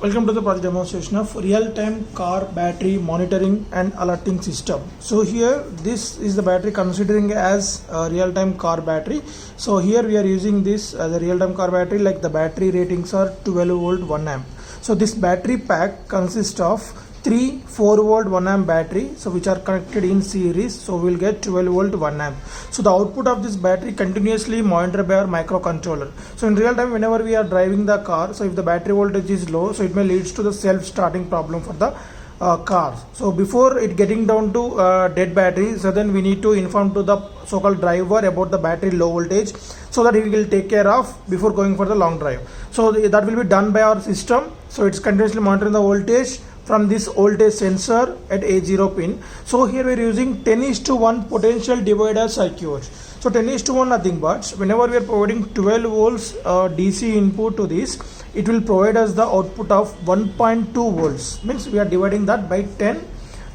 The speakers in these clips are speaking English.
Welcome to the project demonstration of real-time car battery monitoring and alerting system. So here this is the battery considering as a real-time car battery. So here we are using this as a real-time car battery, like the battery ratings are 12 volt 1 amp. So this battery pack consists of 3 4 volt 1 amp battery, so which are connected in series, so we'll get 12 volt 1 amp. So the output of this battery continuously monitored by our microcontroller. So in real time, whenever we are driving the car, so if the battery voltage is low, so it may leads to the self starting problem for the car. So before it getting down to dead battery, so then we need to inform to the so-called driver about the battery low voltage, so that he will take care of before going for the long drive. So that will be done by our system. So it's continuously monitoring the voltage from this voltage sensor at A0 pin. So here we are using 10:1 potential divider circuit. So 10:1 nothing but whenever we are providing 12 volts DC input to this, it will provide us the output of 1.2 volts. Means we are dividing that by 10.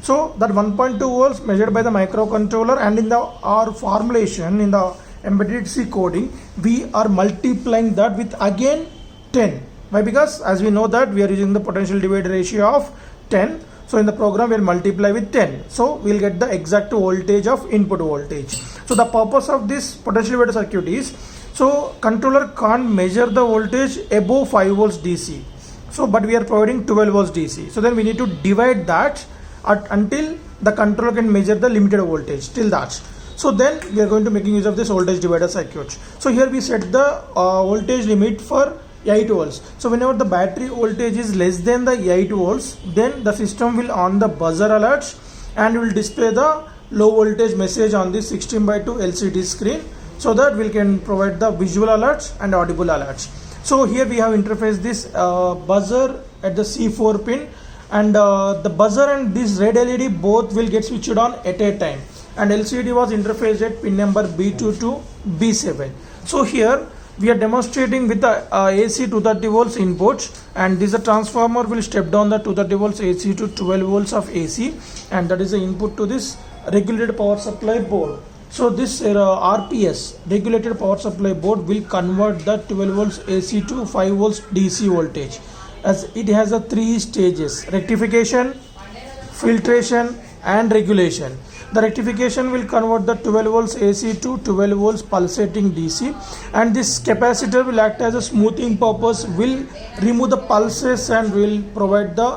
So that 1.2 volts measured by the microcontroller, and in the our formulation in the embedded C coding, we are multiplying that with again 10. Why? Because as we know that we are using the potential divider ratio of 10. So in the program we will multiply with 10. So we will get the exact voltage of input voltage. So the purpose of this potential divider circuit is, so controller can't measure the voltage above 5 volts DC. So but we are providing 12 volts DC. So then we need to divide that until the controller can measure the limited voltage till that. So then we are going to making use of this voltage divider circuit. So here we set the voltage limit for 8 volts. So whenever the battery voltage is less than the 8 volts, then the system will on the buzzer alerts and will display the low voltage message on this 16:2 LCD screen, so that we can provide the visual alerts and audible alerts. So here we have interfaced this buzzer at the C4 pin, and the buzzer and this red LED both will get switched on at a time, and LCD was interfaced at pin number B2 to B7. So here we are demonstrating with the AC 230 volts input, and this transformer will step down the 230 volts AC to 12 volts of AC, and that is the input to this regulated power supply board. So this RPS, regulated power supply board, will convert the 12 volts AC to 5 volts DC voltage, as it has a 3 stages: rectification, filtration and regulation. The rectification will convert the 12 volts AC to 12 volts pulsating DC, and this capacitor will act as a smoothing purpose, will remove the pulses and will provide the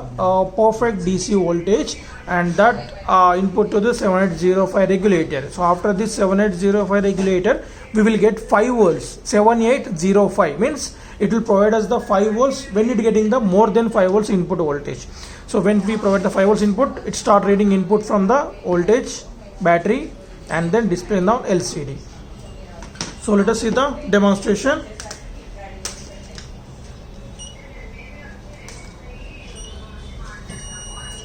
perfect DC voltage, and that input to the 7805 regulator. So after this 7805 regulator, we will get 5 volts. 7805 means it will provide us the 5 volts when it getting the more than 5 volts input voltage. So when we provide the 5 volts input, it start reading input from the voltage battery and then display on LCD. So let us see the demonstration.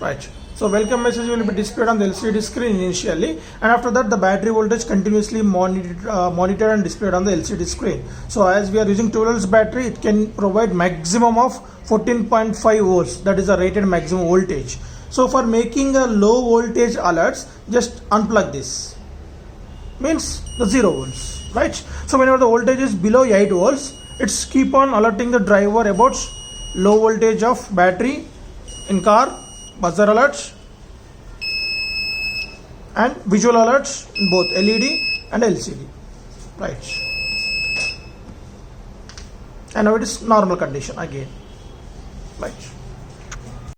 Right. So welcome message will be displayed on the LCD screen initially, and after that the battery voltage continuously monitored and displayed on the LCD screen. So as we are using 12 volts battery, it can provide maximum of 14.5 volts, that is the rated maximum voltage. So for making a low voltage alerts, just unplug this, means the 0 volts, right? So whenever the voltage is below 8 volts, it's keep on alerting the driver about low voltage of battery in car, buzzer alerts and visual alerts in both LED and LCD, right? And now it is normal condition again, right?